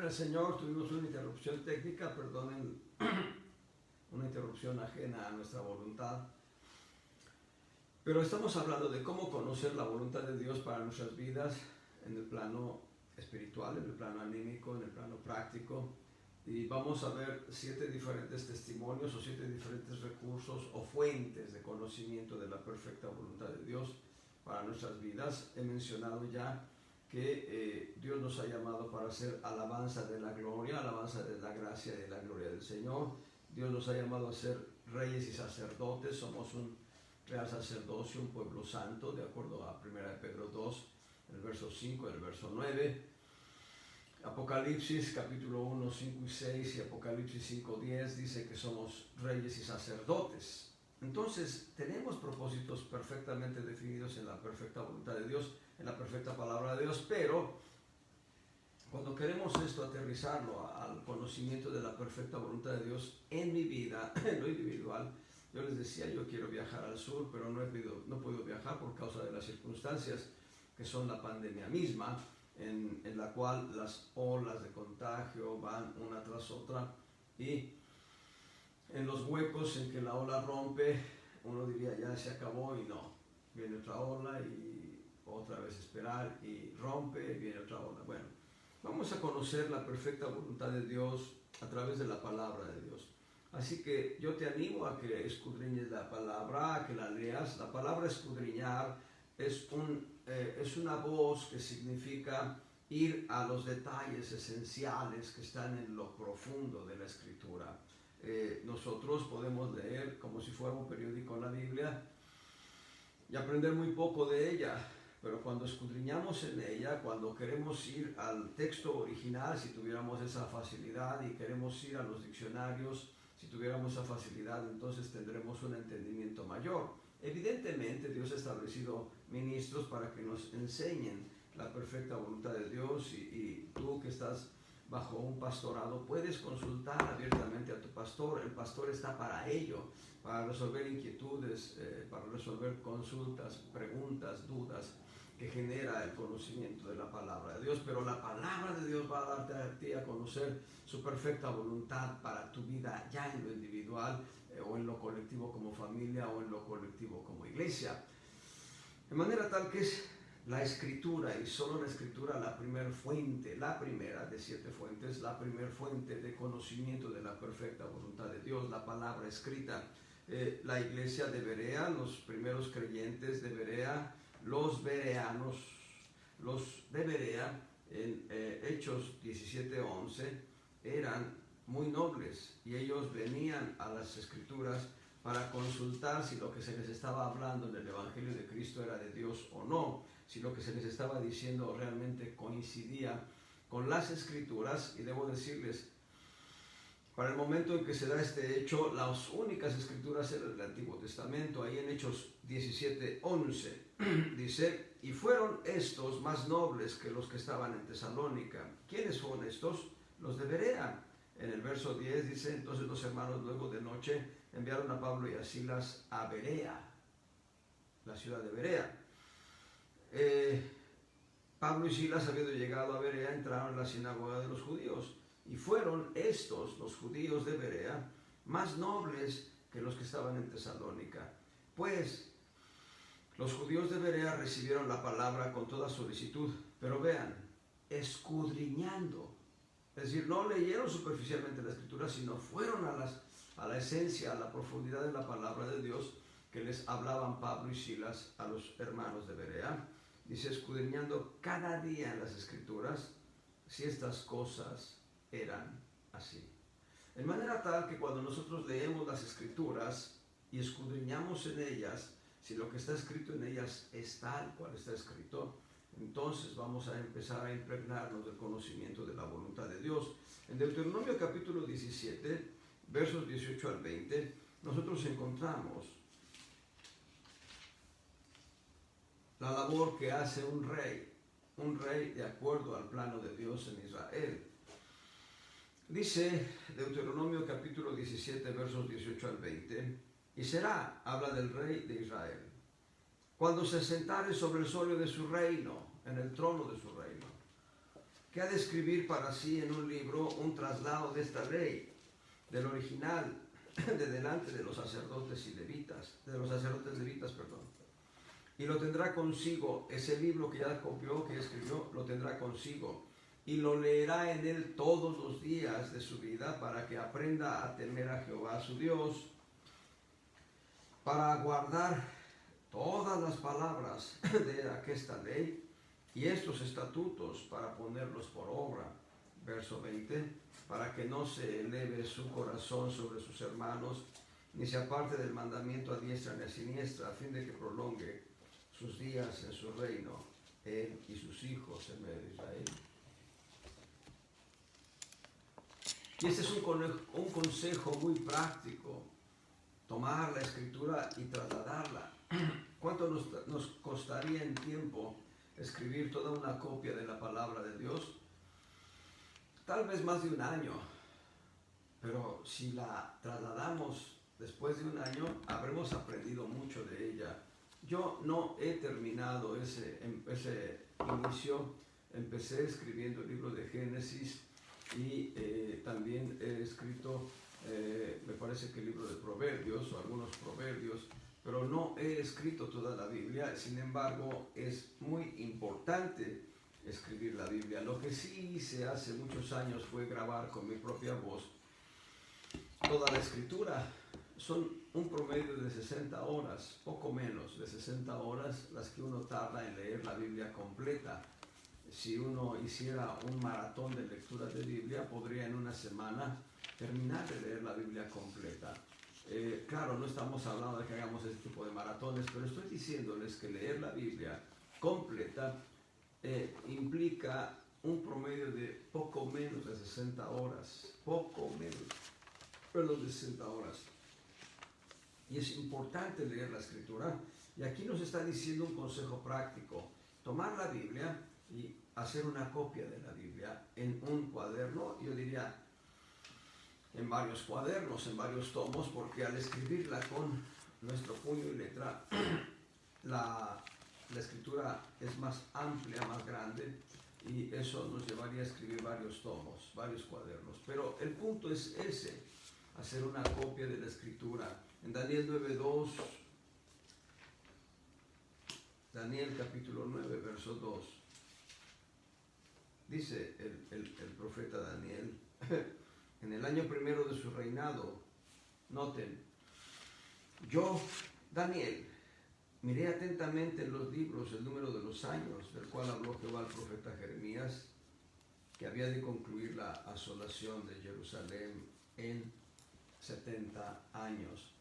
el Señor, tuvimos una interrupción técnica, perdonen, una interrupción ajena a nuestra voluntad. Pero estamos hablando de cómo conocer la voluntad de Dios para nuestras vidas en el plano espiritual, en el plano anímico, en el plano práctico. Y vamos a ver 7 diferentes testimonios o 7 diferentes recursos o fuentes de conocimiento de la perfecta voluntad de Dios para nuestras vidas. He mencionado ya que Dios nos ha llamado para hacer alabanza de la gloria, alabanza de la gracia y de la gloria del Señor. Dios nos ha llamado a ser reyes y sacerdotes, somos un real sacerdocio, un pueblo santo, de acuerdo a 1 Pedro 2, el verso 5 y el verso 9. Apocalipsis capítulo 1, 5 y 6 y Apocalipsis 5, 10 dice que somos reyes y sacerdotes. Entonces tenemos propósitos perfectamente definidos en la perfecta voluntad de Dios, en la perfecta palabra de Dios, pero cuando queremos esto aterrizarlo al conocimiento de la perfecta voluntad de Dios en mi vida, en lo individual, yo les decía, yo quiero viajar al sur, pero no he podido viajar por causa de las circunstancias que son la pandemia misma, en la cual las olas de contagio van una tras otra, y en los huecos en que la ola rompe, uno diría ya se acabó y no, viene otra ola y otra vez esperar y rompe y viene otra ola. Bueno, vamos a conocer la perfecta voluntad de Dios a través de la palabra de Dios. Así que yo te animo a que escudriñes la palabra, a que la leas. La palabra escudriñar es una voz que significa ir a los detalles esenciales que están en lo profundo de la Escritura. Nosotros podemos leer como si fuera un periódico la Biblia y aprender muy poco de ella, pero cuando escudriñamos en ella, cuando queremos ir al texto original, si tuviéramos esa facilidad, y queremos ir a los diccionarios, si tuviéramos esa facilidad, entonces tendremos un entendimiento mayor. Evidentemente Dios ha establecido ministros para que nos enseñen la perfecta voluntad de Dios, y tú que estás bajo un pastorado puedes consultar abiertamente a tu pastor. El pastor está para ello, para resolver inquietudes, para resolver consultas, preguntas, dudas que genera el conocimiento de la palabra de Dios. Pero la palabra de Dios va a darte a ti a conocer su perfecta voluntad para tu vida, ya en lo individual, o en lo colectivo como familia, o en lo colectivo como iglesia. De manera tal que es la Escritura, y solo la Escritura, la primera fuente, la primera de 7 fuentes, la primera fuente de conocimiento de la perfecta voluntad de Dios, la palabra escrita. La iglesia de Berea, los primeros creyentes de Berea, los bereanos, los de Berea, en Hechos 17:11, eran muy nobles, y ellos venían a las Escrituras para consultar si lo que se les estaba hablando en el Evangelio de Cristo era de Dios o no, si lo que se les estaba diciendo realmente coincidía con las Escrituras. Y debo decirles, para el momento en que se da este hecho, las únicas Escrituras eran del Antiguo Testamento. Ahí en Hechos 17:11 dice: y fueron estos más nobles que los que estaban en Tesalónica. ¿Quiénes fueron estos? Los de Berea. En el verso 10 dice: entonces los hermanos luego de noche enviaron a Pablo y a Silas a Berea, la ciudad de Berea. Pablo y Silas, habiendo llegado a Berea, entraron en la sinagoga de los judíos, y fueron estos, los judíos de Berea, más nobles que los que estaban en Tesalónica. Pues los judíos de Berea recibieron la palabra con toda solicitud, pero vean, escudriñando. Es decir, no leyeron superficialmente la Escritura, sino fueron a la esencia, a la profundidad de la palabra de Dios que les hablaban Pablo y Silas a los hermanos de Berea. Dice: escudriñando cada día en las Escrituras si estas cosas eran así. De manera tal que cuando nosotros leemos las Escrituras y escudriñamos en ellas, si lo que está escrito en ellas es tal cual está escrito, entonces vamos a empezar a impregnarnos del conocimiento de la voluntad de Dios. En Deuteronomio capítulo 17, versos 18 al 20, nosotros encontramos la labor que hace un rey de acuerdo al plano de Dios en Israel. Dice Deuteronomio capítulo 17, versos 18 al 20, y será, habla del rey de Israel, cuando se sentare sobre el solio de su reino, en el trono de su reino, que ha de escribir para sí en un libro un traslado de esta ley, del original, de delante de los sacerdotes levitas, y lo tendrá consigo, ese libro que ya copió, que escribió, lo tendrá consigo, y lo leerá en él todos los días de su vida, para que aprenda a temer a Jehová su Dios, para guardar todas las palabras de aquesta ley y estos estatutos, para ponerlos por obra. Verso 20, para que no se eleve su corazón sobre sus hermanos, ni se aparte del mandamiento a diestra ni a siniestra, a fin de que prolongue sus días en su reino, él y sus hijos en medio de Israel. Y este es un consejo muy práctico: tomar la escritura y trasladarla. ¿Cuánto nos costaría en tiempo escribir toda una copia de la palabra de Dios? Tal vez más de un año, pero si la trasladamos después de un año, habremos aprendido mucho de ella. Yo no he terminado ese inicio. Empecé escribiendo el libro de Génesis y también he escrito, me parece que el libro de Proverbios o algunos proverbios, pero no he escrito toda la Biblia. Sin embargo, es muy importante escribir la Biblia. Lo que sí hice hace muchos años fue grabar con mi propia voz toda la escritura. Son un promedio de 60 horas, poco menos de 60 horas, las que uno tarda en leer la Biblia completa. Si uno hiciera un maratón de lectura de Biblia, podría en una semana terminar de leer la Biblia completa. Claro, no estamos hablando de que hagamos este tipo de maratones, pero estoy diciéndoles que leer la Biblia completa implica un promedio de poco menos de 60 horas, de 60 horas. Y es importante leer la Escritura, y aquí nos está diciendo un consejo práctico: tomar la Biblia y hacer una copia de la Biblia en un cuaderno, yo diría en varios cuadernos, en varios tomos, porque al escribirla con nuestro puño y letra, la escritura es más amplia, más grande, y eso nos llevaría a escribir varios tomos, varios cuadernos. Pero el punto es ese: hacer una copia de la Escritura. En Daniel 9:2, Daniel capítulo 9, verso 2, dice el profeta Daniel, en el año primero de su reinado, noten, yo, Daniel, miré atentamente en los libros el número de los años del cual habló Jehová al profeta Jeremías, que había de concluir la asolación de Jerusalén en 70 años.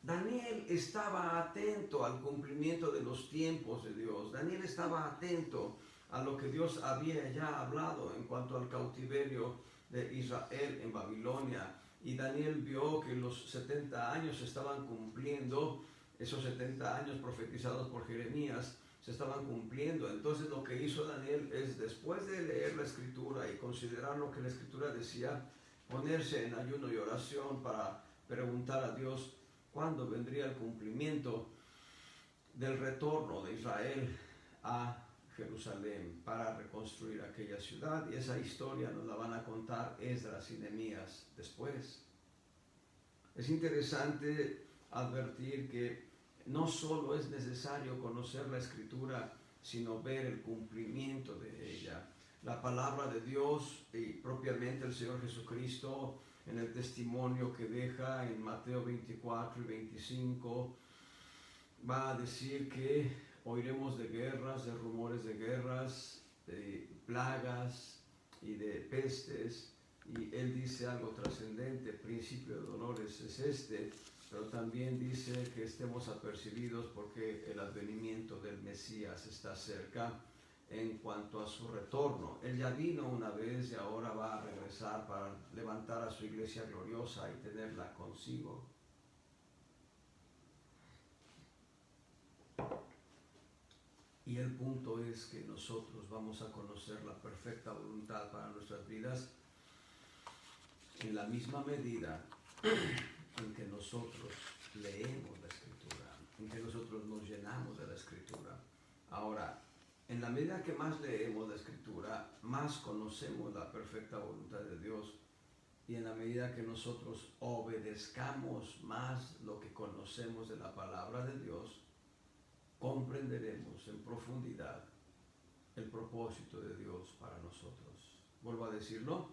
Daniel estaba atento al cumplimiento de los tiempos de Dios. Daniel estaba atento a lo que Dios había ya hablado en cuanto al cautiverio de Israel en Babilonia. Y Daniel vio que los 70 años se estaban cumpliendo, esos 70 años profetizados por Jeremías se estaban cumpliendo. Entonces lo que hizo Daniel es, después de leer la Escritura y considerar lo que la Escritura decía, ponerse en ayuno y oración para preguntar a Dios cuándo vendría el cumplimiento del retorno de Israel a Jerusalén para reconstruir aquella ciudad. Y esa historia nos la van a contar Esdras y Nehemías después. Es interesante advertir que no solo es necesario conocer la Escritura, sino ver el cumplimiento de ella. La palabra de Dios y propiamente el Señor Jesucristo, en el testimonio que deja en Mateo 24 y 25, va a decir que oiremos de guerras, de rumores de guerras, de plagas y de pestes. Y él dice algo trascendente: principio de dolores es este, pero también dice que estemos apercibidos porque el advenimiento del Mesías está cerca en cuanto a su retorno. Él ya vino una vez y ahora va a regresar para levantar a su iglesia gloriosa y tenerla consigo. Y el punto es que nosotros vamos a conocer la perfecta voluntad para nuestras vidas en la misma medida en que nosotros leemos la Escritura, en que nosotros nos llenamos de la Escritura. Ahora, en la medida que más leemos la Escritura, más conocemos la perfecta voluntad de Dios. Y en la medida que nosotros obedezcamos más lo que conocemos de la palabra de Dios, comprenderemos en profundidad el propósito de Dios para nosotros. Vuelvo a decirlo.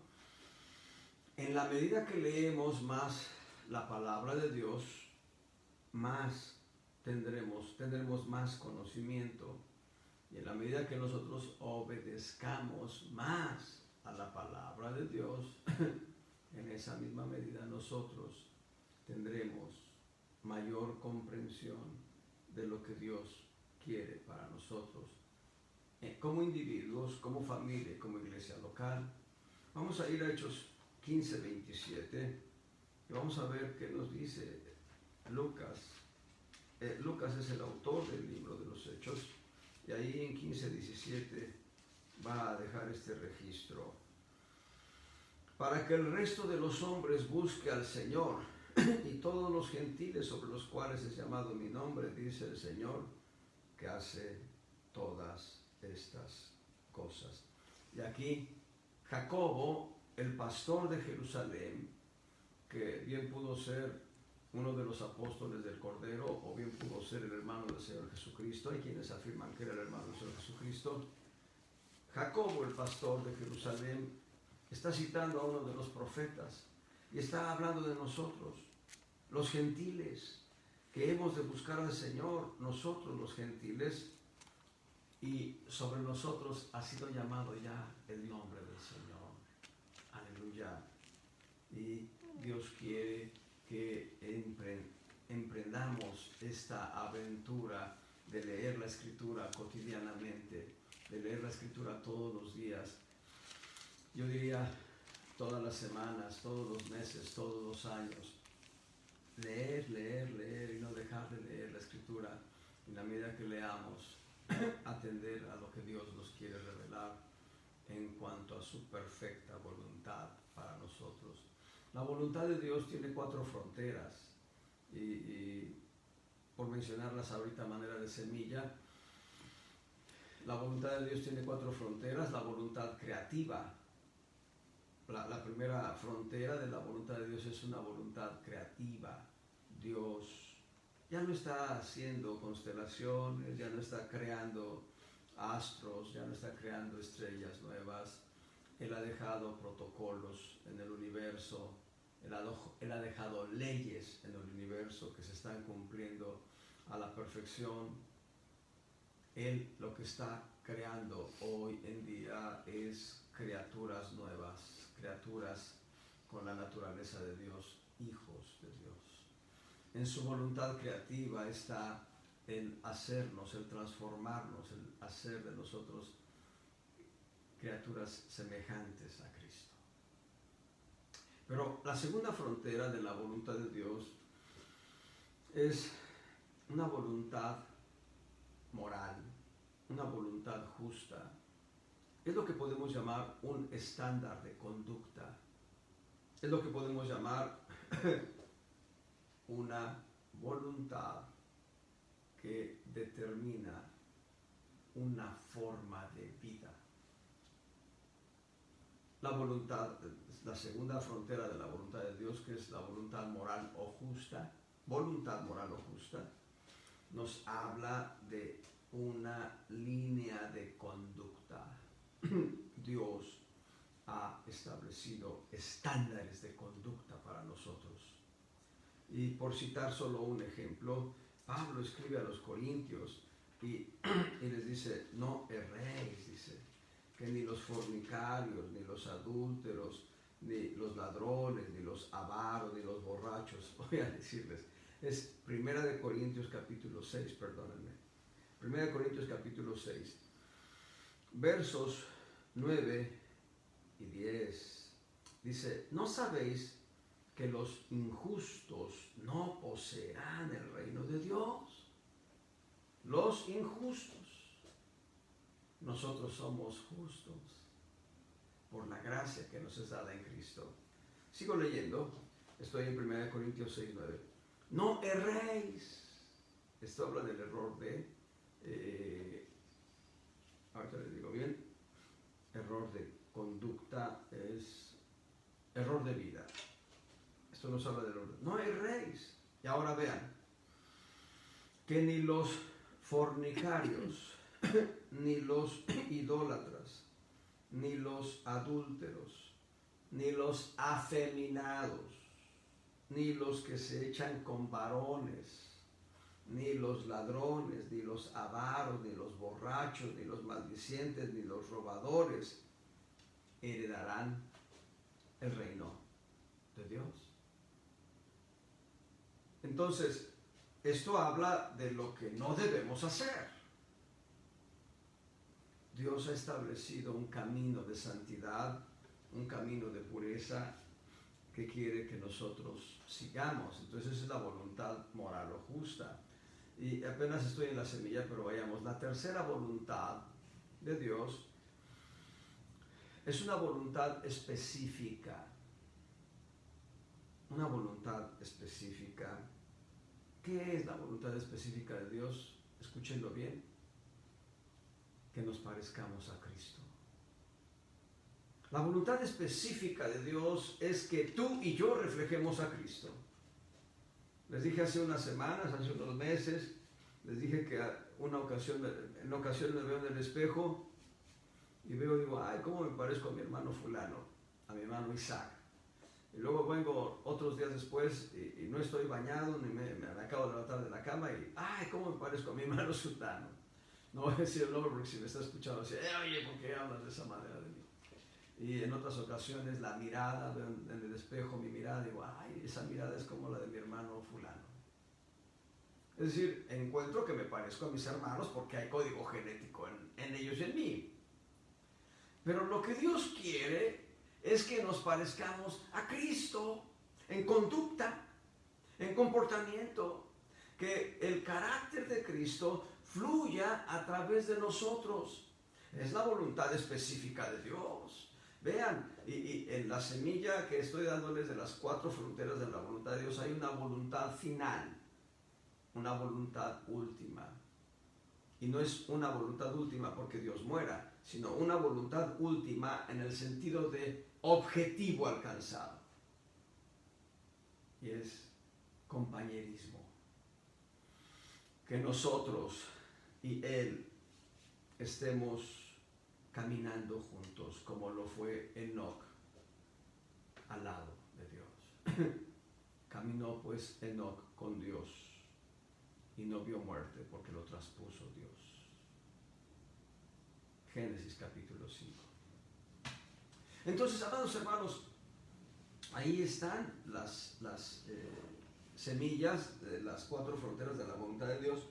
En la medida que leemos más la palabra de Dios, más tendremos más conocimiento. Y en la medida que nosotros obedezcamos más a la palabra de Dios, en esa misma medida nosotros tendremos mayor comprensión de lo que Dios quiere para nosotros, como individuos, como familia, como iglesia local. Vamos a ir a Hechos 15:27 y vamos a ver qué nos dice Lucas. Lucas es el autor del libro de los Hechos, y ahí en 15:17 va a dejar este registro: para que el resto de los hombres busque al Señor, y todos los gentiles sobre los cuales es llamado mi nombre, dice el Señor, que hace todas estas cosas. Y aquí Jacobo, el pastor de Jerusalén, que bien pudo ser uno de los apóstoles del Cordero, o bien pudo ser el hermano del Señor Jesucristo. Hay quienes afirman que era el hermano del Señor Jesucristo. Jacobo, el pastor de Jerusalén, está citando a uno de los profetas y está hablando de nosotros, los gentiles, que hemos de buscar al Señor, nosotros los gentiles, y sobre nosotros ha sido llamado ya el nombre del Señor. Aleluya. Y Dios quiere que emprendamos esta aventura de leer la Escritura cotidianamente, de leer la Escritura todos los días. Yo diría todas las semanas, todos los meses, todos los años. Leer y no dejar de leer la Escritura. En la medida que leamos, atender a lo que Dios nos quiere revelar en cuanto a su perfecta voluntad para nosotros. La voluntad de Dios tiene 4 fronteras y por mencionarlas ahorita a manera de semilla, la voluntad de Dios tiene 4 fronteras. La voluntad creativa. La primera frontera de la voluntad de Dios es una voluntad creativa. Dios ya no está haciendo constelaciones, ya no está creando astros, ya no está creando estrellas nuevas. Él ha dejado protocolos en el universo, Él ha dejado leyes en el universo que se están cumpliendo a la perfección. Él lo que está creando hoy en día es criaturas nuevas, criaturas con la naturaleza de Dios, hijos de Dios. En su voluntad creativa está el hacernos, el transformarnos, el hacer de nosotros criaturas semejantes a Cristo. Pero la segunda frontera de la voluntad de Dios es una voluntad moral, una voluntad justa. Es lo que podemos llamar un estándar de conducta. Es lo que podemos llamar una voluntad que determina una forma de vida. La voluntad, la segunda frontera de la voluntad de Dios, que es la voluntad moral o justa, nos habla de una línea de conducta. Dios ha establecido estándares de conducta para nosotros. Y por citar solo un ejemplo, Pablo escribe a los Corintios y les dice: no erréis, dice, que ni los fornicarios, ni los adúlteros, ni los ladrones, ni los avaros, ni los borrachos, voy a decirles, es 1 Corintios capítulo 6, perdónenme, 1 Corintios capítulo 6, versos 9 y 10, dice: ¿no sabéis que los injustos no poseerán el reino de Dios? Los injustos. Nosotros somos justos por la gracia que nos es dada en Cristo. Sigo leyendo, estoy en 1 Corintios 6, 9. No erréis. Esto habla del error de ahorita les digo bien, error de conducta es error de vida. Esto nos habla del orden. No hay reyes. Y ahora vean, que ni los fornicarios, ni los idólatras, ni los adúlteros, ni los afeminados, ni los que se echan con varones, ni los ladrones, ni los avaros, ni los borrachos, ni los maldicientes, ni los robadores heredarán el reino de Dios. Entonces, esto habla de lo que no debemos hacer. Dios ha establecido un camino de santidad, un camino de pureza que quiere que nosotros sigamos. Entonces, esa es la voluntad moral o justa. Y apenas estoy en la semilla, pero vayamos. La tercera voluntad de Dios es una voluntad específica. Una voluntad específica. ¿Qué es la voluntad específica de Dios? Escúchenlo bien. Que nos parezcamos a Cristo. La voluntad específica de Dios es que tú y yo reflejemos a Cristo. Les dije hace unas semanas, hace unos meses, les dije que en ocasiones me veo en el espejo y digo, ay, ¿cómo me parezco a mi hermano fulano? A mi hermano Isaac. Y luego vengo otros días después y no estoy bañado, ni me acabo de levantar de la cama y, ay, ¿cómo me parezco a mi hermano Sutano? No voy a decir el nombre porque si me está escuchando, dice, oye, ¿por qué hablas de esa manera de mí? Y en otras ocasiones la mirada, veo en el espejo mi mirada, digo, ay, esa mirada es como la de mi hermano fulano. Es decir, encuentro que me parezco a mis hermanos porque hay código genético en ellos y en mí. Pero lo que Dios quiere es que nos parezcamos a Cristo en conducta, en comportamiento, que el carácter de Cristo fluya a través de nosotros. Es la voluntad específica de Dios. Vean, y en la semilla que estoy dándoles de las 4 fronteras de la voluntad de Dios hay una voluntad final, una voluntad última. Y no es una voluntad última porque Dios muera, sino una voluntad última en el sentido de objetivo alcanzado. Y es compañerismo. Que nosotros y Él estemos caminando juntos, como lo fue Enoc al lado de Dios. Caminó pues Enoc con Dios y no vio muerte porque lo traspuso Dios. Génesis capítulo 5. Entonces, amados hermanos, ahí están las semillas de las 4 fronteras de la voluntad de Dios.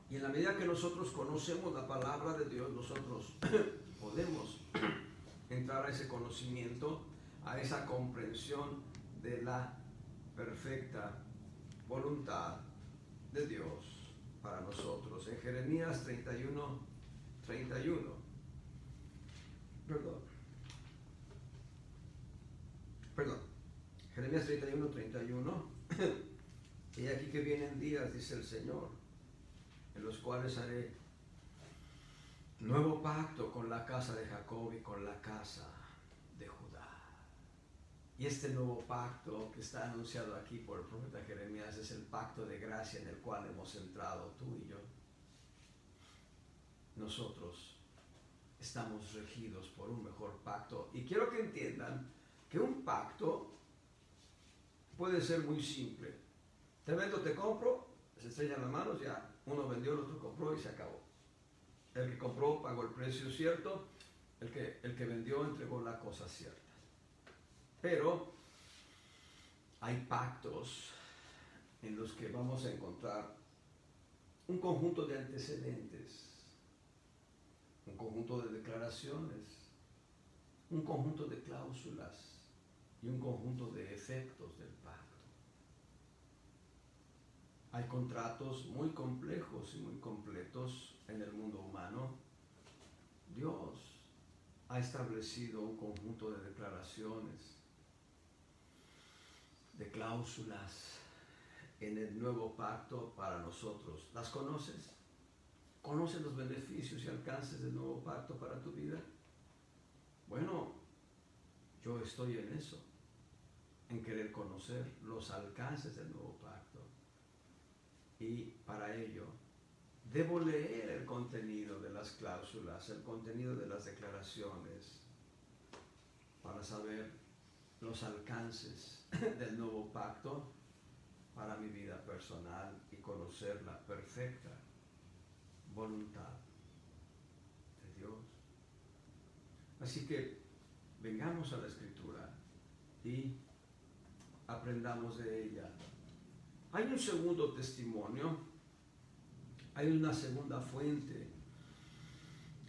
Y en la medida que nosotros conocemos la palabra de Dios, nosotros podemos entrar a ese conocimiento, a esa comprensión de la perfecta voluntad de Dios para nosotros. En Jeremías 31, Jeremías 31, y aquí que vienen días, dice el Señor, en los cuales haré nuevo pacto con la casa de Jacob y con la casa de Judá. Y este nuevo pacto que está anunciado aquí por el profeta Jeremías es el pacto de gracia en el cual hemos entrado tú y yo. Nosotros estamos regidos por un mejor pacto. Y quiero que entiendan que un pacto puede ser muy simple. Te vendo, te compro, se estrellan las manos, ya uno vendió, el otro compró y se acabó. El que compró pagó el precio cierto, el que vendió entregó la cosa cierta. Pero hay pactos en los que vamos a encontrar un conjunto de antecedentes, un conjunto de declaraciones, un conjunto de cláusulas y un conjunto de efectos del pacto. Hay contratos muy complejos y muy completos en el mundo humano. Dios ha establecido un conjunto de declaraciones, de cláusulas en el nuevo pacto para nosotros. ¿Las conoces? ¿Conoces los beneficios y alcances del nuevo pacto para tu vida? Bueno, yo estoy en eso, en querer conocer los alcances del nuevo pacto. Y para ello, debo leer el contenido de las cláusulas, el contenido de las declaraciones, para saber los alcances del nuevo pacto para mi vida personal y conocer la perfecta voluntad de Dios. Así que vengamos a la Escritura y aprendamos de ella. Hay un segundo testimonio, hay una segunda fuente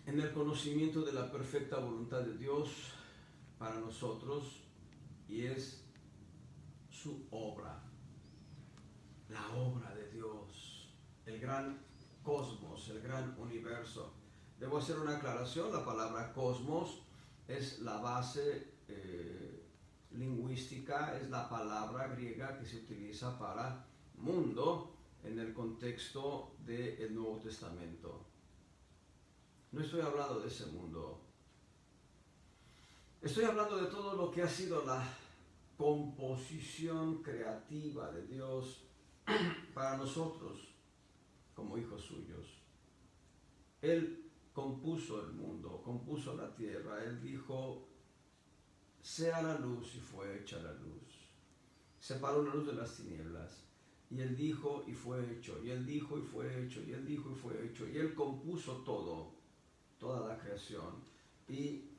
en el conocimiento de la perfecta voluntad de Dios para nosotros, y es su obra, la obra de Dios, el gran cosmos, el gran universo. Debo hacer una aclaración: la palabra cosmos es la base lingüística, es la palabra griega que se utiliza para mundo en el contexto del Nuevo Testamento. No estoy hablando de ese mundo, estoy hablando de todo lo que ha sido la composición creativa de Dios para nosotros como hijos suyos. Él compuso el mundo, compuso la tierra. Él dijo: sea la luz, y fue hecha la luz. Separó la luz de las tinieblas. Y Él dijo y fue hecho. Y Él dijo y fue hecho. Y Él dijo y fue hecho. Y Él compuso todo, toda la creación. Y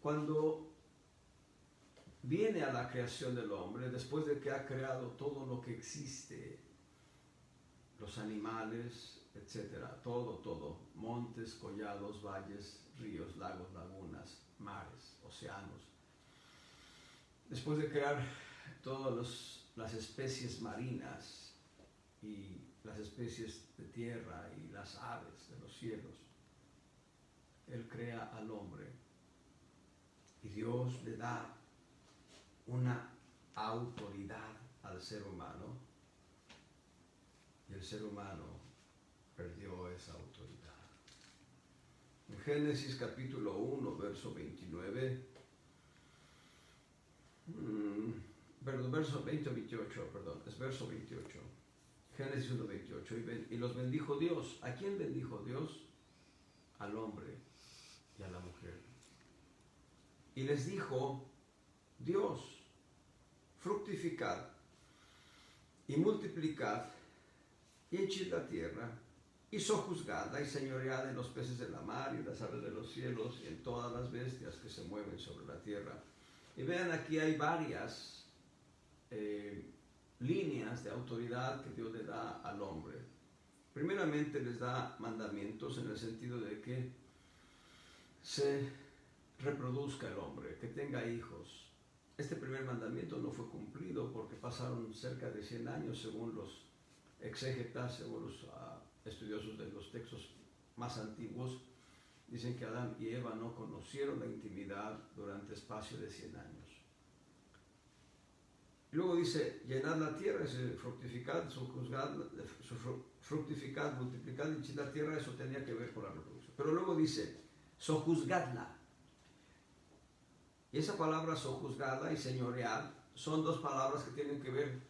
cuando viene a la creación del hombre, después de que ha creado todo lo que existe, los animales, etcétera, todo, montes, collados, valles, ríos, lagos, lagunas, mares, océanos. Después de crear todas las especies marinas y las especies de tierra y las aves de los cielos, Él crea al hombre y Dios le da una autoridad al ser humano, y el ser humano perdió esa autoridad. En Génesis capítulo 1, verso 29, verso 20 o 28, perdón, es verso 28. Génesis 1, 28. Y los bendijo Dios. ¿A quién bendijo Dios? Al hombre y a la mujer. Y les dijo Dios: fructificad y multiplicad y henchid la tierra y sojuzgadla y señoread en los peces de la mar y en las aves de los cielos y en todas las bestias que se mueven sobre la tierra. Y vean, aquí hay varias líneas de autoridad que Dios le da al hombre. Primeramente les da mandamientos en el sentido de que se reproduzca el hombre, que tenga hijos. Este primer mandamiento no fue cumplido porque pasaron cerca de 100 años, según los exégetas, según los estudiosos de los textos más antiguos. Dicen que Adán y Eva no conocieron la intimidad durante espacio de 100 años. Luego dice: llenad la tierra, fructificad, fructificad, multiplicad y henchid la tierra. Eso tenía que ver con la reproducción. Pero luego dice: sojuzgadla. Y esa palabra sojuzgadla y señorear son dos palabras que tienen que ver,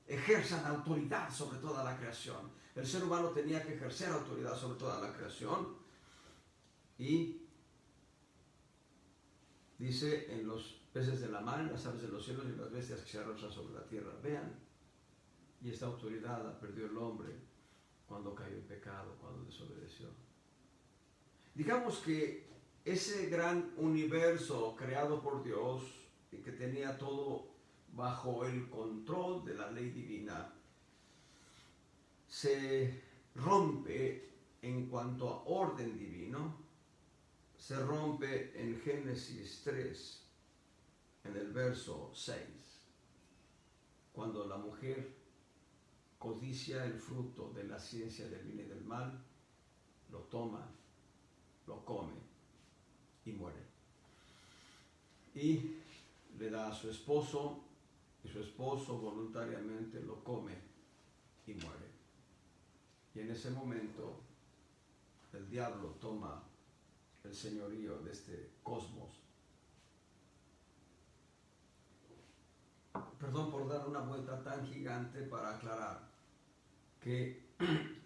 ejerzan autoridad sobre toda la creación. El ser humano tenía que ejercer autoridad sobre toda la creación. Y dice: en los peces de la mar, en las aves de los cielos y en las bestias que se arrastran sobre la tierra. Vean, y esta autoridad la perdió el hombre cuando cayó en pecado, cuando desobedeció. Digamos que ese gran universo creado por Dios y que tenía todo bajo el control de la ley divina, se rompe en cuanto a orden divino, se rompe en Génesis 3, en el verso 6, cuando la mujer codicia el fruto de la ciencia del bien y del mal, lo toma, lo come y muere. Y le da a su esposo, y su esposo voluntariamente lo come y muere. Y en ese momento el diablo toma el señorío de este cosmos. Perdón por dar una vuelta tan gigante para aclarar que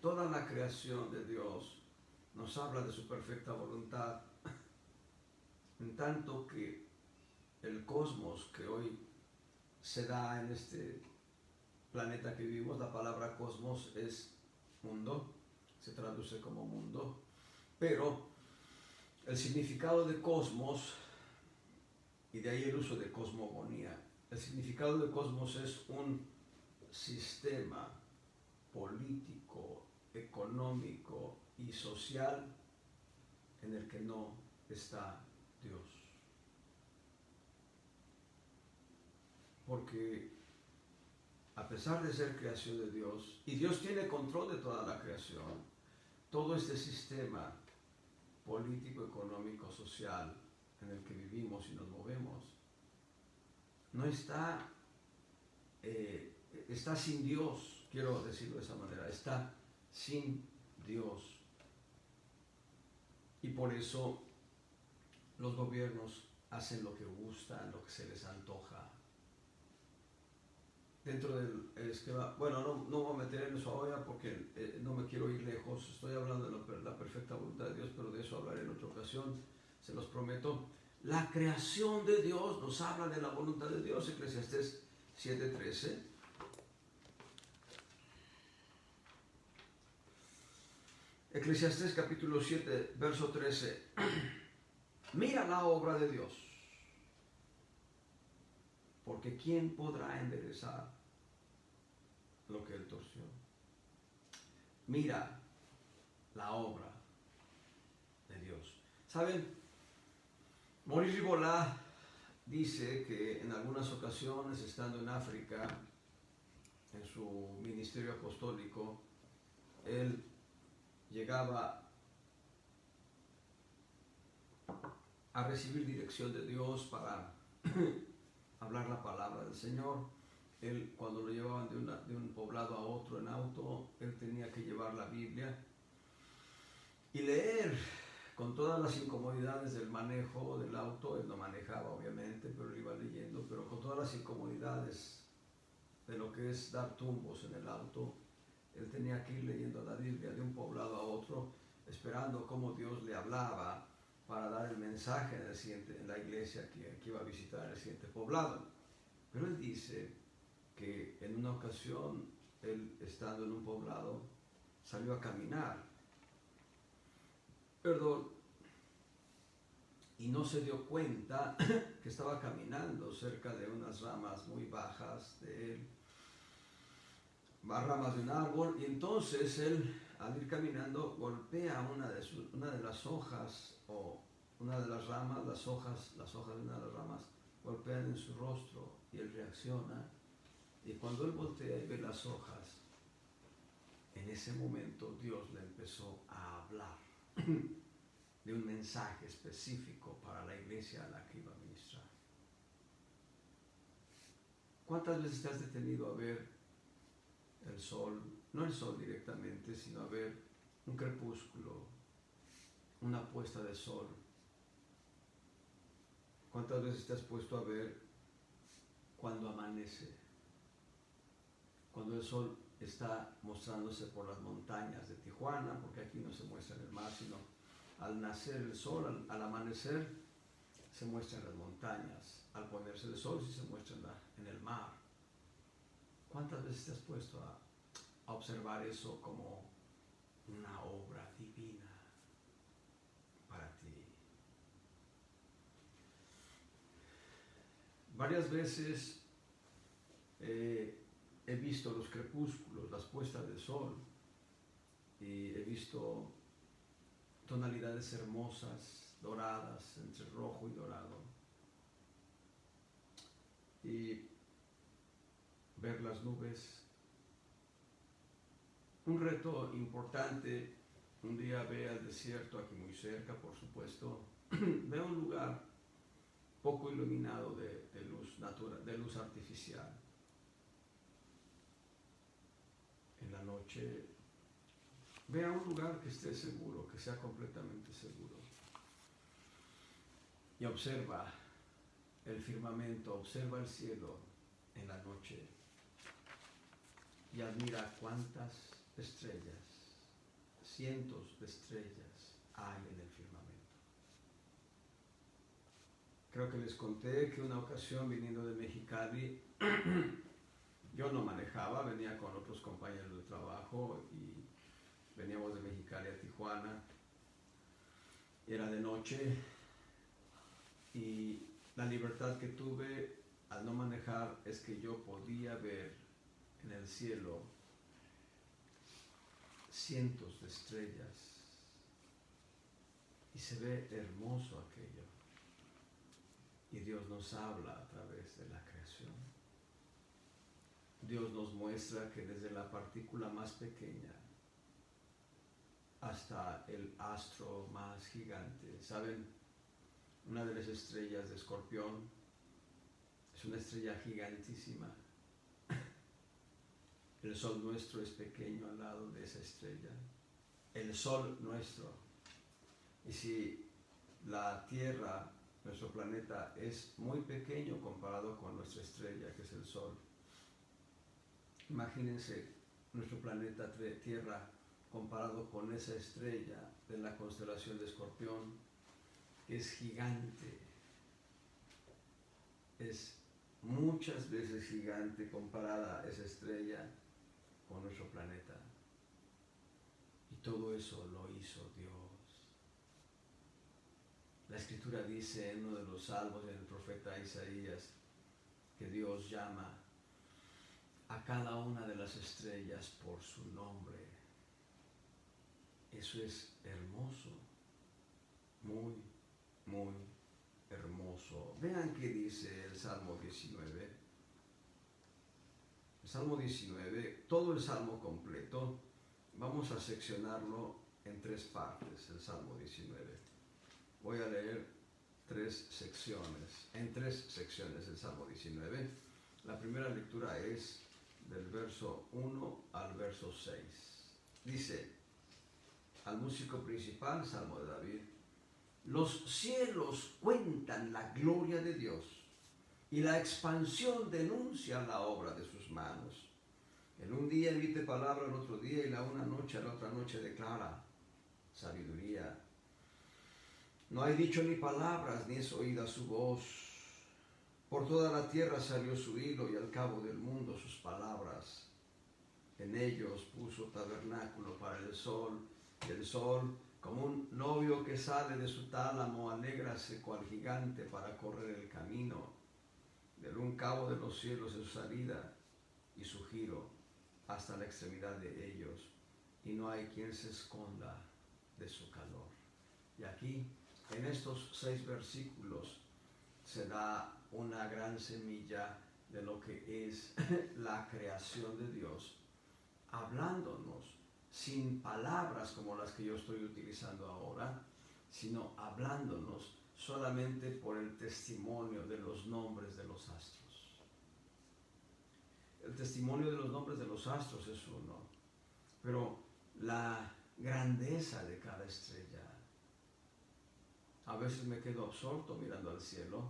toda la creación de Dios nos habla de su perfecta voluntad, en tanto que el cosmos que hoy se da en este planeta que vivimos, la palabra cosmos es mundo, se traduce como mundo, pero el significado de cosmos, y de ahí el uso de cosmogonía, el significado de cosmos es un sistema político, económico y social en el que no está Dios. Porque a pesar de ser creación de Dios, y Dios tiene control de toda la creación, todo este sistema político, económico, social en el que vivimos y nos movemos, no está, está sin Dios, quiero decirlo de esa manera, está sin Dios. Y por eso los gobiernos hacen lo que gustan, lo que se les antoja. Dentro del esquema, bueno, no voy a meter en eso ahora porque no me quiero ir lejos, estoy hablando de la perfecta voluntad de Dios, pero de eso hablaré en otra ocasión, se los prometo. La creación de Dios nos habla de la voluntad de Dios, Eclesiastés 7:13. Eclesiastés capítulo 7, verso 13. Mira la obra de Dios, porque ¿quién podrá enderezar lo que él torció? Mira la obra de Dios. ¿Saben? Maurice Ribolá dice que en algunas ocasiones, estando en África, en su ministerio apostólico, él llegaba a recibir dirección de Dios para hablar la palabra del Señor. Él, cuando lo llevaban de un poblado a otro en auto, él tenía que llevar la Biblia y leer con todas las incomodidades del manejo del auto. Él no manejaba obviamente, pero él iba leyendo, pero con todas las incomodidades de lo que es dar tumbos en el auto, él tenía que ir leyendo la Biblia de un poblado a otro, esperando cómo Dios le hablaba para dar el mensaje en la iglesia que iba a visitar el siguiente poblado. Pero él dice que en una ocasión, él estando en un poblado, salió a caminar, y no se dio cuenta que estaba caminando cerca de unas ramas muy bajas de él, ramas de un árbol, y entonces él, al ir caminando, golpea una de las hojas, o una de las ramas, las hojas de una de las ramas golpean en su rostro, y él reacciona, y cuando él voltea y ve las hojas, en ese momento Dios le empezó a hablar de un mensaje específico para la iglesia a la que iba a ministrar. ¿Cuántas veces te has detenido a ver el sol, no el sol directamente, sino a ver un crepúsculo, una puesta de sol? ¿Cuántas veces te has puesto a ver cuando amanece, cuando el sol está mostrándose por las montañas de Tijuana, porque aquí no se muestra en el mar, sino al nacer el sol, al amanecer, se muestra en las montañas, al ponerse el sol, sí se muestra en el mar? ¿Cuántas veces te has puesto a observar eso como una obra divina para ti? Varias veces he visto los crepúsculos, las puestas de sol, y he visto tonalidades hermosas, doradas, entre rojo y dorado, y ver las nubes. Un reto importante: un día ve al desierto, aquí muy cerca, por supuesto, ve un lugar poco iluminado de luz natural, de luz artificial. En la noche Ve a un lugar que esté seguro, que sea completamente seguro. Y observa el firmamento, observa el cielo en la noche y admira cuántas estrellas, cientos de estrellas hay en el firmamento. Creo que les conté que una ocasión viniendo de Mexicali, yo no manejaba, venía con otros compañeros de trabajo y veníamos de Mexicali a Tijuana. Era de noche y la libertad que tuve al no manejar es que yo podía ver en el cielo cientos de estrellas y se ve hermoso aquello. Y Dios nos habla a través de la creación. Dios nos muestra que desde la partícula más pequeña hasta el astro más gigante, ¿saben? Una de las estrellas de Escorpión es una estrella gigantísima. El sol nuestro es pequeño al lado de esa estrella. El sol nuestro. Y si la Tierra, nuestro planeta, es muy pequeño comparado con nuestra estrella, que es el sol. Imagínense nuestro planeta Tierra comparado con esa estrella de la constelación de Escorpión, que es gigante. Es muchas veces gigante comparada a esa estrella con nuestro planeta. Y todo eso lo hizo Dios. La Escritura dice en uno de los salmos del profeta Isaías que Dios llama a cada una de las estrellas por su nombre. Eso es hermoso, muy, muy hermoso. Vean qué dice el Salmo 19. El Salmo 19, todo el Salmo completo, vamos a seccionarlo en tres partes, el Salmo 19. Voy a leer en tres secciones el Salmo 19. La primera lectura es del verso 1 al verso 6. Dice, al músico principal, Salmo de David, los cielos cuentan la gloria de Dios y la expansión denuncia la obra de sus manos. En un día emite palabra al otro día y la una noche a la otra noche declara sabiduría. No hay dicho ni palabras, ni es oída su voz. Por toda la tierra salió su hilo y al cabo del mundo sus palabras. En ellos puso tabernáculo para el sol, y el sol, como un novio que sale de su tálamo, alégrase cual gigante para correr el camino. Del un cabo de los cielos es su salida y su giro hasta la extremidad de ellos, y no hay quien se esconda de su calor. Y aquí, en estos 6 versículos, se da una gran semilla de lo que es la creación de Dios, hablándonos sin palabras como las que yo estoy utilizando ahora, sino hablándonos solamente por el testimonio de los nombres de los astros. El testimonio de los nombres de los astros es uno, pero la grandeza de cada estrella. A veces me quedo absorto mirando al cielo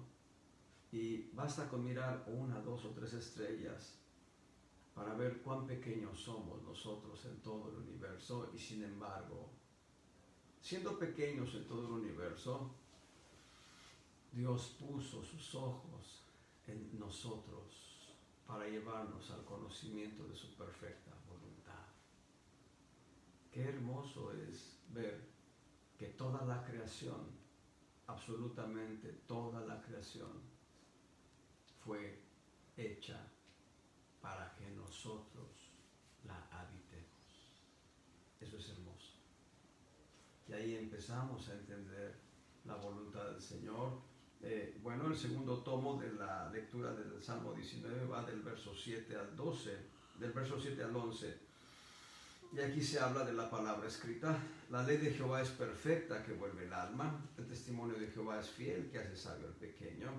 y basta con mirar 1, 2 o 3 estrellas para ver cuán pequeños somos nosotros en todo el universo, y sin embargo, siendo pequeños en todo el universo, Dios puso sus ojos en nosotros para llevarnos al conocimiento de su perfecta voluntad. Qué hermoso es ver que toda la creación, absolutamente toda la creación, fue hecha para que nosotros la habitemos. Eso es hermoso. Y ahí empezamos a entender la voluntad del Señor. Bueno, el segundo tomo de la lectura del Salmo 19 va del verso 7 al 12, del verso 7 al 11. Y aquí se habla de la palabra escrita. La ley de Jehová es perfecta, que vuelve el alma. El testimonio de Jehová es fiel, que hace sabio al pequeño.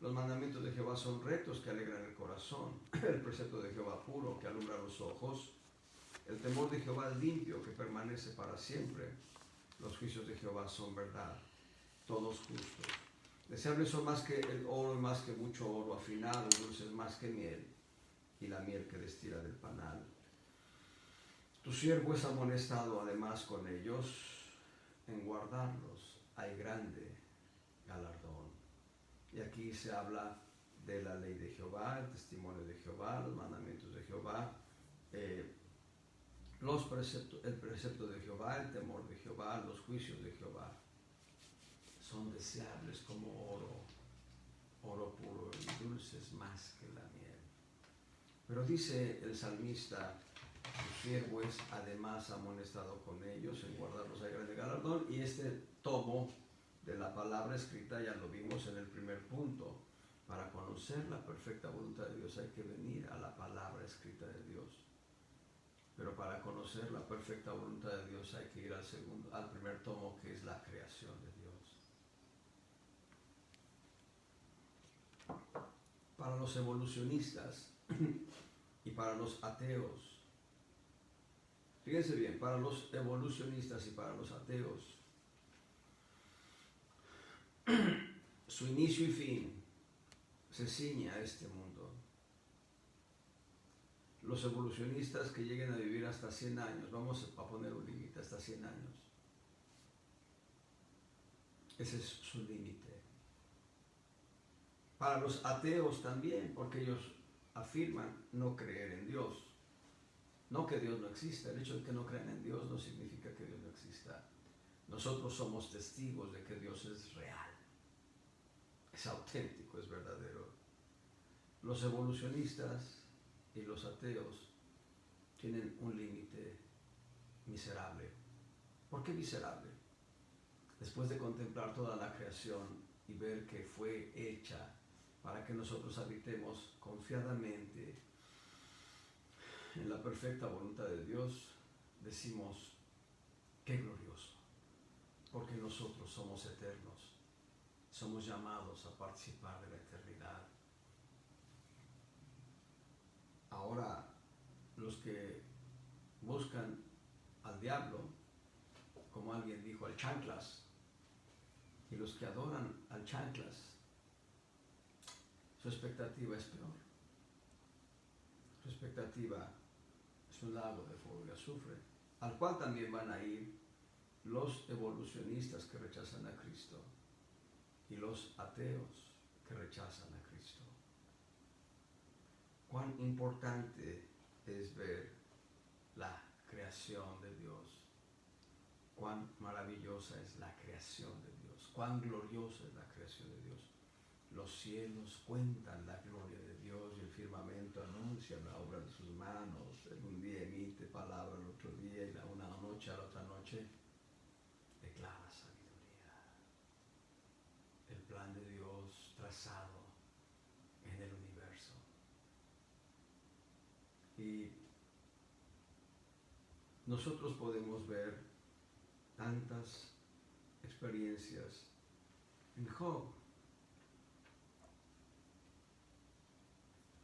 Los mandamientos de Jehová son rectos, que alegran el corazón. El precepto de Jehová puro, que alumbra los ojos. El temor de Jehová es limpio, que permanece para siempre. Los juicios de Jehová son verdad, todos justos. Deseables son más que el oro y más que mucho oro afinado, dulces más que miel, y la miel que destila del panal. Tu siervo es amonestado además con ellos, en guardarlos hay grande galardón. Y aquí se habla de la ley de Jehová, el testimonio de Jehová, los mandamientos de Jehová, el precepto de Jehová, el temor de Jehová, los juicios de Jehová. Son deseables como oro puro y dulces más que la miel. Pero dice el salmista, tu siervo es además amonestado con ellos, en guardarlos hay grande galardón. Y este tomo de la palabra escrita ya lo vimos en el primer punto. Para conocer la perfecta voluntad de Dios hay que venir a la palabra escrita de Dios. Pero para conocer la perfecta voluntad de Dios hay que ir al primer tomo, que es la creación de Dios. Para los evolucionistas y para los ateos, fíjense bien, para los evolucionistas y para los ateos, su inicio y fin se ciñe a este mundo. Los evolucionistas que lleguen a vivir hasta 100 años, vamos a poner un límite, hasta 100 años. Ese es su límite. Para los ateos también, porque ellos afirman no creer en Dios. No que Dios no exista, el hecho de que no crean en Dios no significa que Dios no exista. Nosotros somos testigos de que Dios es real, es auténtico, es verdadero. Los evolucionistas y los ateos tienen un límite miserable. ¿Por qué miserable? Después de contemplar toda la creación y ver que fue hecha para que nosotros habitemos confiadamente en la perfecta voluntad de Dios, decimos, qué glorioso, porque nosotros somos eternos, somos llamados a participar de la eternidad. Ahora, los que buscan al diablo, como alguien dijo, al chanclas, y los que adoran al chanclas, su expectativa es peor. Su expectativa es un lago de fuego y azufre, al cual también van a ir los evolucionistas que rechazan a Cristo y los ateos que rechazan a Cristo. Cuán importante es ver la creación de Dios, cuán maravillosa es la creación de Dios, cuán gloriosa es la creación de Dios. Los cielos cuentan la gloria de Dios y el firmamento anuncia la obra de sus manos. En un día emite palabra, el otro día, y una noche a la otra noche declara sabiduría. El plan de Dios trazado en el universo. Y nosotros podemos ver tantas experiencias en Job.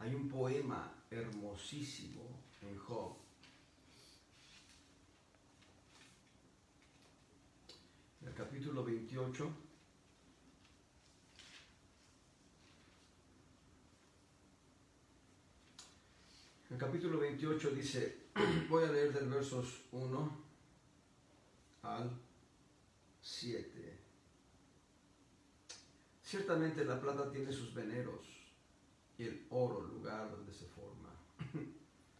Hay un poema hermosísimo en Job. En el capítulo 28, el capítulo 28 dice, voy a leer del versos 1 al 7. Ciertamente la plata tiene sus veneros y el oro lugar donde se forma.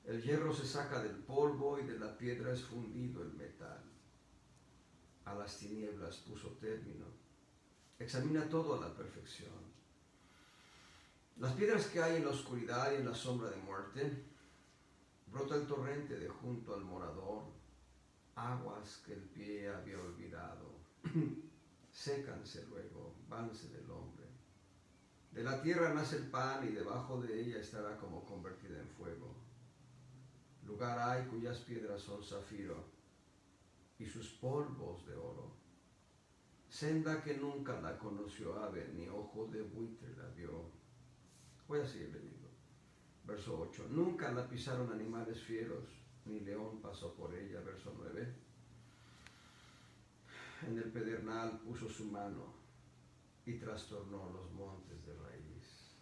El hierro se saca del polvo y de la piedra es fundido el metal. A las tinieblas puso término. Examina todo a la perfección. Las piedras que hay en la oscuridad y en la sombra de muerte, brota el torrente de junto al morador, aguas que el pie había olvidado. Sécanse luego, vanse del hombre. De la tierra nace el pan y debajo de ella estará como convertida en fuego. Lugar hay cuyas piedras son zafiro y sus polvos de oro. Senda que nunca la conoció ave, ni ojo de buitre la vio. Voy a seguir leyendo. Verso 8. Nunca la pisaron animales fieros, ni león pasó por ella. Verso 9. En el pedernal puso su mano y trastornó los montes de raíz.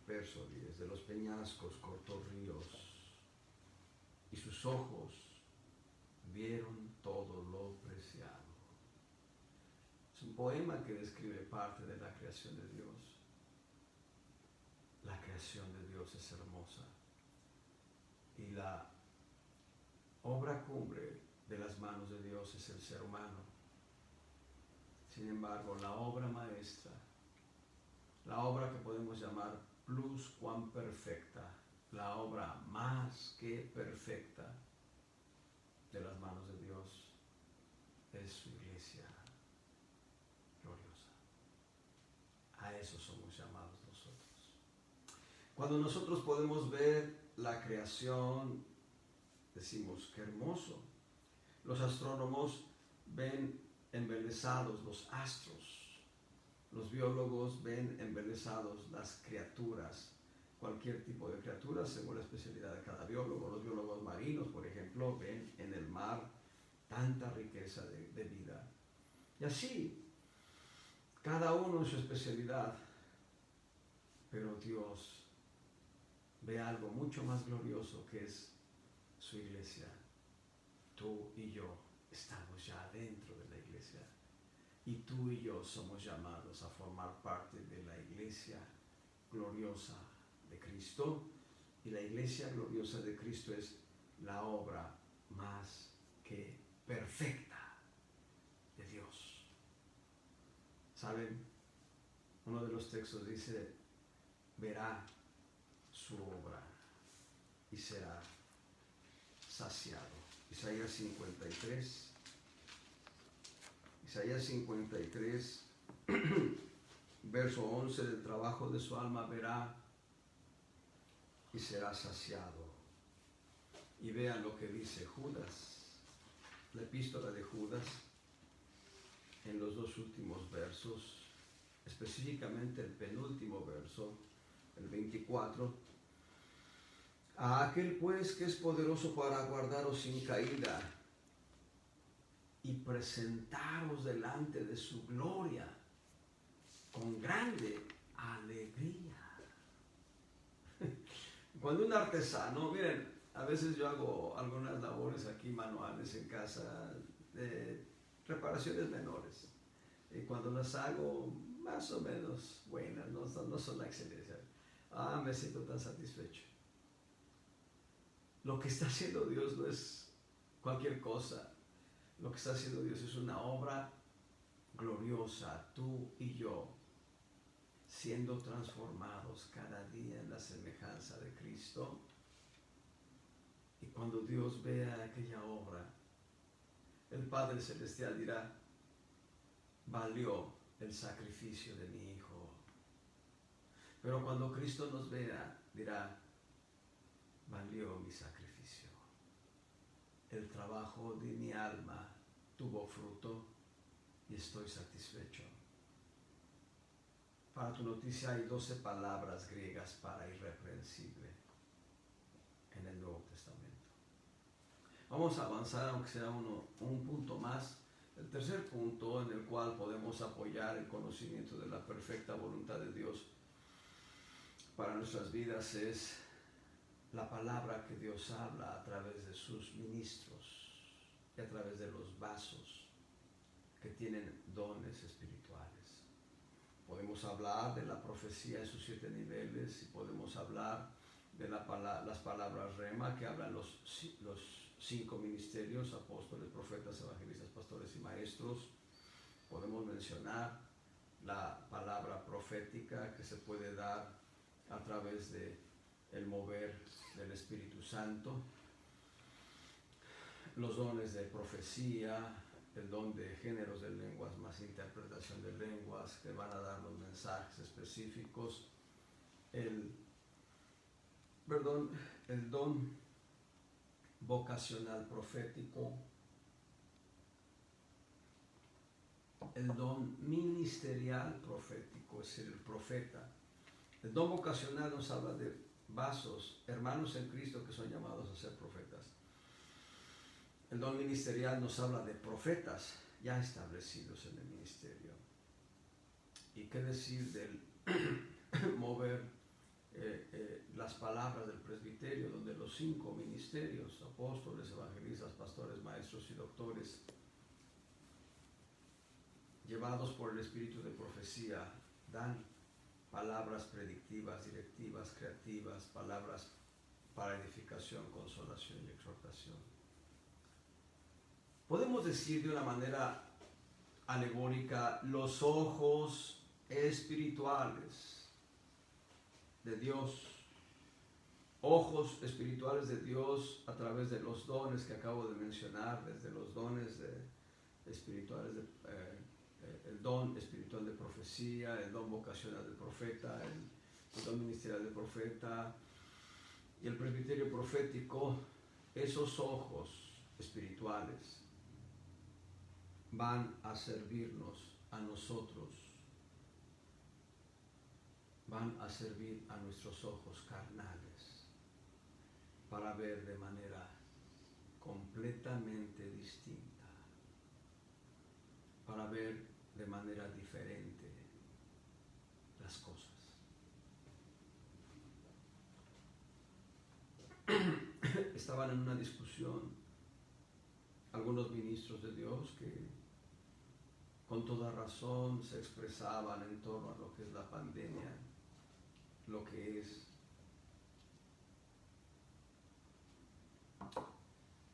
Verso 10. De los peñascos cortó ríos y sus ojos vieron todo lo preciado. Es un poema que describe parte de la creación de Dios. La creación de Dios es hermosa y la obra cumbre de las manos de Dios es el ser humano. Sin embargo, la obra maestra, la obra que podemos llamar pluscuamperfecta, la obra más que perfecta de las manos de Dios es su iglesia gloriosa. A eso somos llamados nosotros. Cuando nosotros podemos ver la creación, decimos, qué hermoso. Los astrónomos ven embelesados los astros. Los biólogos ven embelesados las criaturas, cualquier tipo de criatura según la especialidad de cada biólogo. Los biólogos marinos, por ejemplo, ven en el mar tanta riqueza de vida. Y así, cada uno en su especialidad, pero Dios ve algo mucho más glorioso que es su iglesia. Tú y yo estamos ya dentro de la iglesia y tú y yo somos llamados a formar parte de la iglesia gloriosa de Cristo, y la iglesia gloriosa de Cristo es la obra más que perfecta de Dios. ¿Saben? Uno de los textos dice, verá su obra y será saciado. Isaías 53, verso 11, del trabajo de su alma verá y será saciado. Y vean lo que dice Judas, la epístola de Judas, en los dos últimos versos, específicamente el penúltimo verso, el 24. A aquel pues que es poderoso para guardaros sin caída y presentaros delante de su gloria con grande alegría. Cuando un artesano, miren, a veces yo hago algunas labores aquí manuales en casa, de reparaciones menores, y cuando las hago más o menos buenas, no son la excelencia, me siento tan satisfecho. Lo que está haciendo Dios no es cualquier cosa. Lo que está haciendo Dios es una obra gloriosa. Tú y yo, siendo transformados cada día en la semejanza de Cristo. Y cuando Dios vea aquella obra, el Padre Celestial dirá, valió el sacrificio de mi Hijo. Pero cuando Cristo nos vea, dirá, valió mi sacrificio. El trabajo de mi alma tuvo fruto y estoy satisfecho. Para tu noticia hay 12 palabras griegas para irreprensible en el Nuevo Testamento. Vamos a avanzar, aunque sea un punto más. El tercer punto en el cual podemos apoyar el conocimiento de la perfecta voluntad de Dios para nuestras vidas es la palabra que Dios habla a través de sus ministros y a través de los vasos que tienen dones espirituales. Podemos hablar de la profecía en sus 7 niveles y podemos hablar de las palabras rema que hablan los 5 ministerios, apóstoles, profetas, evangelistas, pastores y maestros. Podemos mencionar la palabra profética que se puede dar a través de el mover del Espíritu Santo, los dones de profecía, el don de géneros de lenguas más interpretación de lenguas que van a dar los mensajes específicos, el don vocacional profético, el don ministerial profético, es decir, el profeta. El don vocacional nos habla de vasos, hermanos en Cristo que son llamados a ser profetas. El don ministerial nos habla de profetas ya establecidos en el ministerio. ¿Y qué decir del mover las palabras del presbiterio, donde los 5 ministerios, apóstoles, evangelistas, pastores, maestros y doctores, llevados por el espíritu de profecía, dan palabras predictivas, directivas, creativas, palabras para edificación, consolación y exhortación? Podemos decir de una manera alegórica, los ojos espirituales de Dios, ojos espirituales de Dios a través de los dones que acabo de mencionar, desde los dones espirituales, el don espiritual de profecía, el don vocacional del profeta, el don ministerial del profeta y el presbiterio profético. Esos ojos espirituales van a servirnos a nosotros, van a servir a nuestros ojos carnales para ver de manera completamente distinta, para ver de manera diferente las cosas. Estaban en una discusión algunos ministros de Dios que con toda razón se expresaban en torno a lo que es la pandemia, lo que es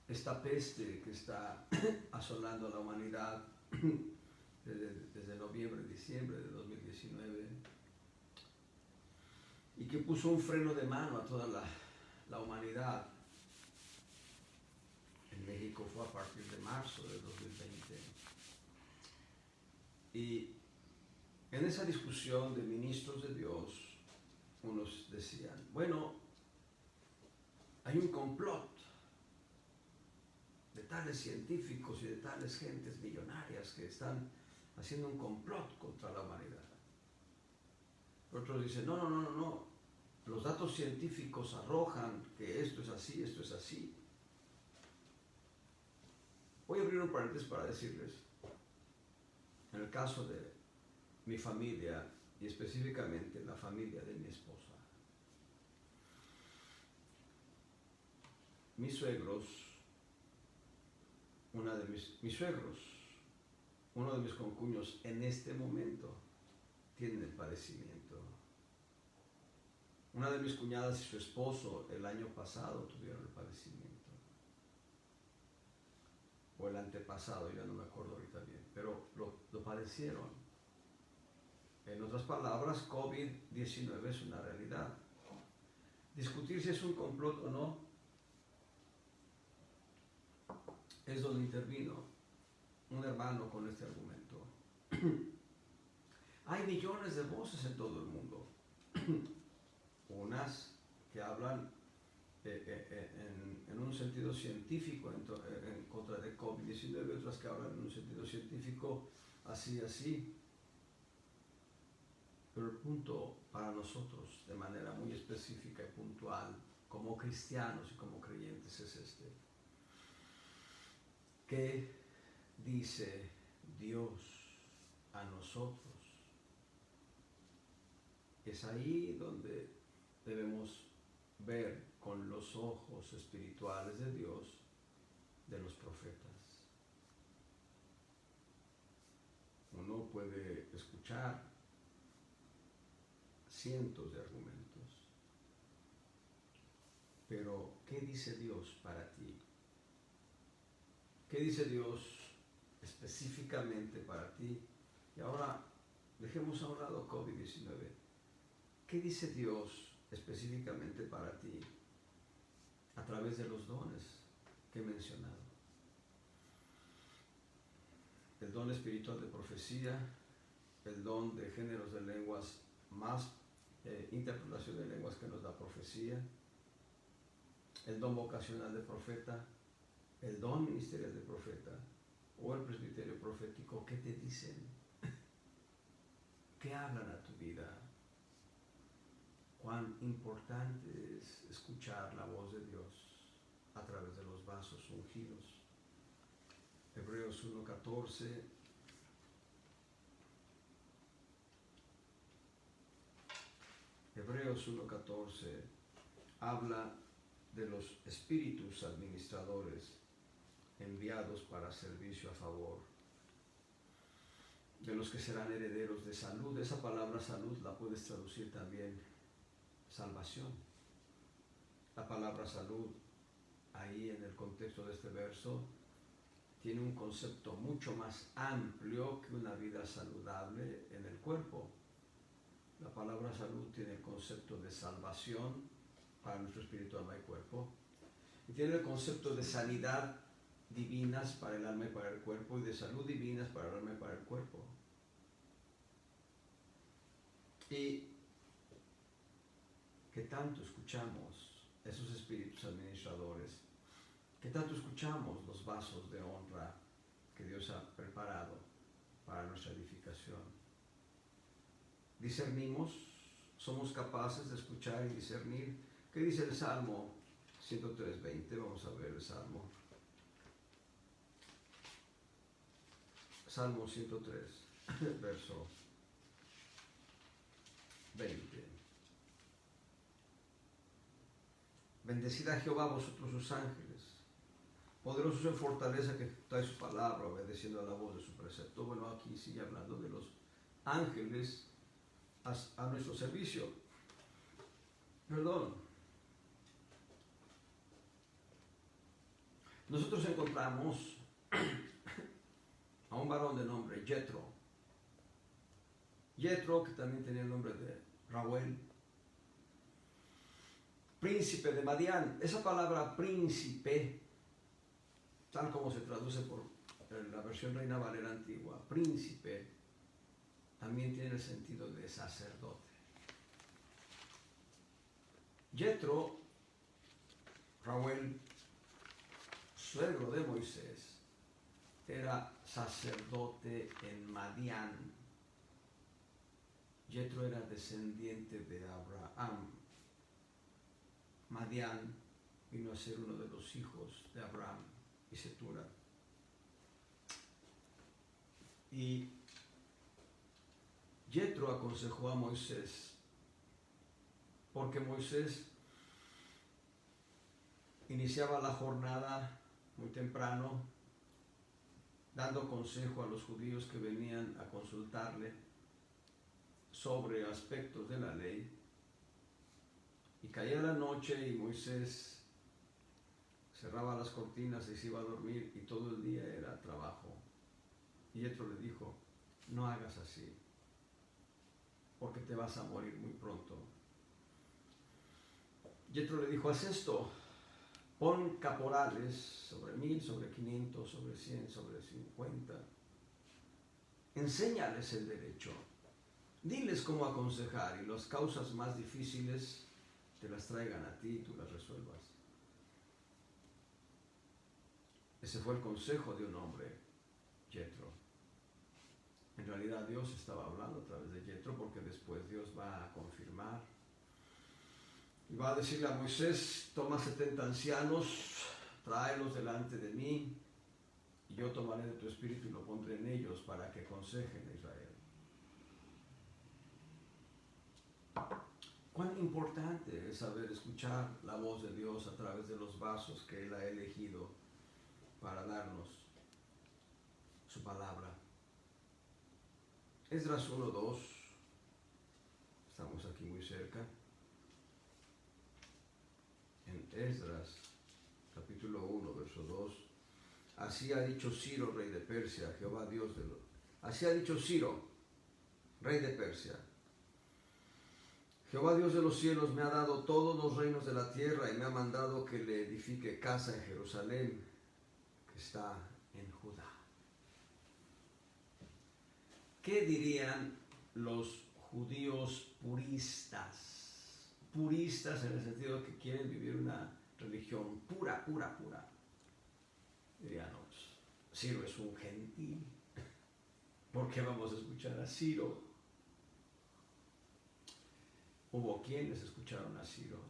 esta peste que está asolando a la humanidad desde noviembre, diciembre de 2019, y que puso un freno de mano a toda la humanidad. En México fue a partir de marzo de 2020. Y en esa discusión de ministros de Dios, unos decían, bueno, hay un complot de tales científicos y de tales gentes millonarias que están haciendo un complot contra la humanidad. Otros dicen, no, los datos científicos arrojan que esto es así, esto es así. Voy a abrir un paréntesis para decirles, en el caso de mi familia y específicamente la familia de mi esposa, mis suegros, uno de mis concuños en este momento tiene el padecimiento. Una de mis cuñadas y su esposo el año pasado tuvieron el padecimiento. O el antepasado, ya no me acuerdo ahorita bien, pero lo padecieron. En otras palabras, COVID-19 es una realidad. Discutir si es un complot o no es donde intervino un hermano con este argumento. Hay millones de voces en todo el mundo. Unas que hablan en un sentido científico en contra de COVID-19, otras que hablan en un sentido científico así. Pero el punto para nosotros, de manera muy específica y puntual, como cristianos y como creyentes, es este. ¿Qué dice Dios a nosotros? Es ahí donde debemos ver con los ojos espirituales de Dios, de los profetas. Uno puede escuchar cientos de argumentos, pero ¿qué dice Dios para ti? ¿Qué dice Dios específicamente para ti? Y ahora dejemos a un lado COVID-19. ¿Qué dice Dios específicamente para ti a través de los dones que he mencionado? El don espiritual de profecía, el don de géneros de lenguas más interpretación de lenguas que nos da profecía, el don vocacional de profeta, el don ministerial de profeta o el presbiterio profético. ¿Qué te dicen? ¿Qué hablan a tu vida? Cuán importante es escuchar la voz de Dios a través de los vasos ungidos Hebreos 1:14. Hebreos 1:14 habla de los espíritus administradores enviados para servicio a favor, de los que serán herederos de salud. Esa palabra salud la puedes traducir también salvación. La palabra salud, ahí en el contexto de este verso, tiene un concepto mucho más amplio que una vida saludable en el cuerpo. La palabra salud tiene el concepto de salvación para nuestro espíritu, alma y cuerpo, y tiene el concepto de sanidad divinas para el alma y para el cuerpo, y de salud divinas para el alma y para el cuerpo. Y que tanto escuchamos esos espíritus administradores, que tanto escuchamos los vasos de honra que Dios ha preparado para nuestra edificación. Discernimos, somos capaces de escuchar y discernir. ¿Qué dice el Salmo 103:20? Vamos a ver el Salmo. Salmo 103, verso 20. Bendecid a Jehová vosotros sus ángeles, poderosos en fortaleza, que trae su palabra, obedeciendo a la voz de su precepto. Bueno, aquí sigue hablando de los ángeles a nuestro servicio. Perdón. Nosotros encontramos a un varón de nombre Jethro. Jethro, que también tenía el nombre de Reuel, príncipe de Madián. Esa palabra príncipe, tal como se traduce por la versión Reina Valera antigua, príncipe, también tiene el sentido de sacerdote. Jethro, Reuel, suegro de Moisés, era sacerdote en Madián. Jethro era descendiente de Abraham. Madián vino a ser uno de los hijos de Abraham y Setura. Y Jethro aconsejó a Moisés, porque Moisés iniciaba la jornada muy temprano, dando consejo a los judíos que venían a consultarle sobre aspectos de la ley. Y caía la noche y Moisés cerraba las cortinas y se iba a dormir, y todo el día era trabajo. Y Jethro le dijo: no hagas así, porque te vas a morir muy pronto. Jethro le dijo: haz esto, pon caporales sobre 1000, sobre 500, sobre 100, sobre 50. Enséñales el derecho. Diles cómo aconsejar, y las causas más difíciles te las traigan a ti y tú las resuelvas. Ese fue el consejo de un hombre, Jethro. En realidad Dios estaba hablando a través de Jethro, porque después Dios va a confirmar y va a decirle a Moisés: toma 70 ancianos, tráelos delante de mí, y yo tomaré de tu espíritu y lo pondré en ellos para que aconsejen a Israel. Cuán importante es saber escuchar la voz de Dios a través de los vasos que Él ha elegido para darnos su palabra. Esdras 1:2, estamos aquí muy cerca. En Esdras, capítulo 1, verso 2, así ha dicho Ciro, rey de Persia, Jehová Dios de los... Así ha dicho Ciro, rey de Persia: Jehová Dios de los cielos me ha dado todos los reinos de la tierra, y me ha mandado que le edifique casa en Jerusalén, que está en Judá. ¿Qué dirían los judíos puristas? Puristas en el sentido que quieren vivir una religión pura, pura, pura. Dirían: no, Ciro es un gentil. ¿Por qué vamos a escuchar a Ciro? Hubo quienes escucharon a Ciro.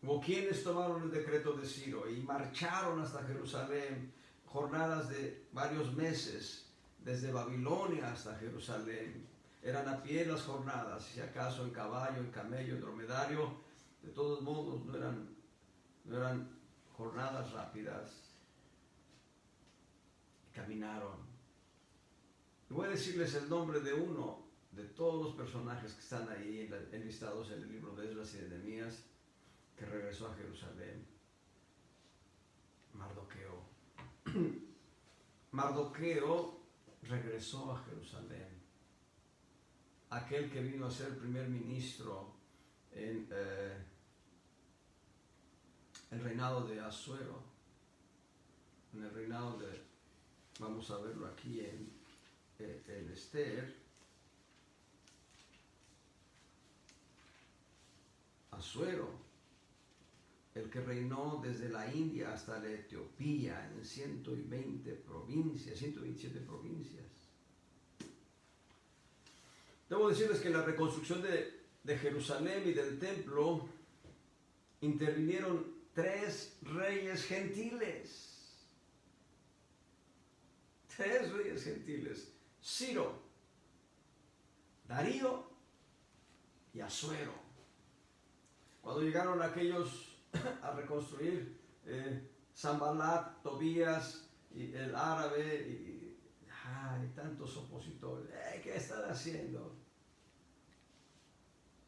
Hubo quienes tomaron el decreto de Ciro y marcharon hasta Jerusalén jornadas de varios meses, desde Babilonia hasta Jerusalén. Eran a pie las jornadas, si acaso en caballo, en camello, en dromedario. De todos modos, no eran jornadas rápidas. Caminaron. Y voy a decirles el nombre de uno de todos los personajes que están ahí enlistados en el libro de Esdras y de Nehemías, que regresó a Jerusalén. Mardoqueo. Mardoqueo regresó a Jerusalén. Aquel que vino a ser primer ministro en el reinado de Asuero, en el reinado de, vamos a verlo aquí en Esther. Asuero, el que reinó desde la India hasta la Etiopía en 120 provincias, 127 provincias. Debo decirles que en la reconstrucción de Jerusalén y del templo intervinieron 3 reyes gentiles. 3 reyes gentiles: Ciro, Darío y Asuero. Cuando llegaron aquellos a reconstruir, Sanballat, Tobías, y el árabe, y tantos opositores, ¿qué están haciendo?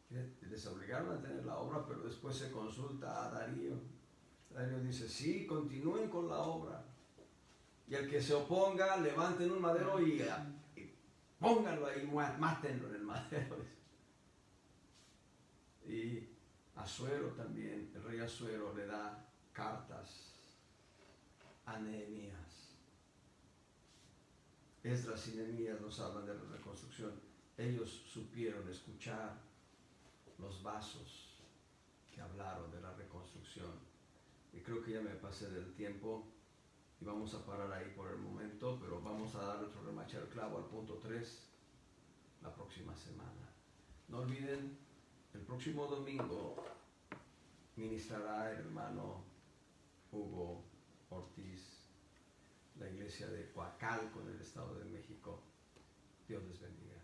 Les obligaron a tener la obra, pero después se consulta a Darío. Darío dice: sí, continúen con la obra. Y el que se oponga, levanten un madero y pónganlo ahí, mátenlo en el madero. Y Asuero también, el rey Asuero, le da cartas a Nehemías. Esdras y Nehemías nos hablan de la reconstrucción. Ellos supieron escuchar los vasos que hablaron de la reconstrucción. Y creo que ya me pasé del tiempo y vamos a parar ahí por el momento, pero vamos a dar nuestro remachar el clavo al punto 3 la próxima semana. No olviden, el próximo domingo ministrará el hermano Hugo Ortiz, la iglesia de Coacalco, en el Estado de México. Dios les bendiga.